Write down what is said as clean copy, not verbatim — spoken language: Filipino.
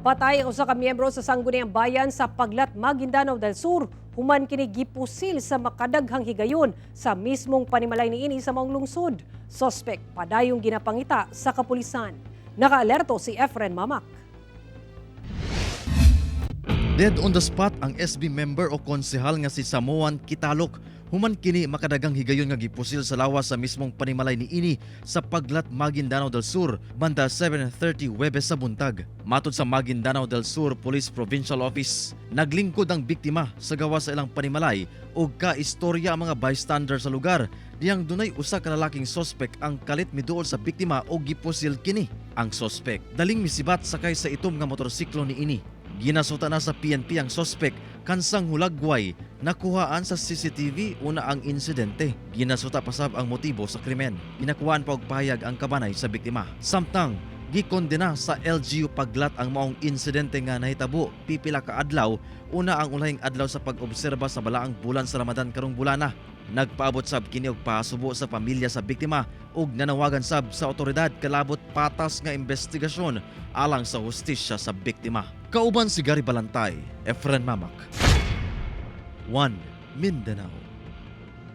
Patay ang usa ka miyembro sa Sangguniang Bayan sa Paglat, Maguindanao del Sur. Human kini gipusil sa makadaghang higayon sa mismong panimalay niini sa maong lungsod. Suspect padayong ginapangita sa kapulisan. Nakaalerto si Efren Mamak. Dead on the spot ang SB member o konsehal nga si Samoan Kitalok. Human kini makadagang higayon nga gipusil sa lawas sa mismong panimalay niini sa Paglat, Maguindanao del Sur, banda 7:30 Huwebes sa buntag. Matod sa Maguindanao del Sur Police Provincial Office, naglingkod ang biktima sa gawa sa ilang panimalay ug kaistorya ang mga bystander sa lugar diyang dunay usa ka lalaking sospek ang kalit miduol sa biktima o gipusil kini. Ang sospek daling misibat sakay sa itom nga motorsiklo niini. Ginasuta na sa PNP ang sospek kansang hulagway nakuhaan sa CCTV una ang insidente. Ginasuta pasab ang motibo sa krimen. Ginakuhaan pa og pahayag ang kabanay sa biktima. Samtang gikondena sa LGU Paglat ang maong insidente nga nahitabo pipila ka adlaw una ang ulahing adlaw sa pag-obserba sa balaang bulan sa Ramadan karong bulana. Nagpaabot sab kini og pasubo sa pamilya sa biktima ug nanawagan sab sa otoridad kalabot patas nga investigasyon alang sa hustisya sa biktima. Kauban si Gary Balantay, Efren Mamak, 1 Mindanao.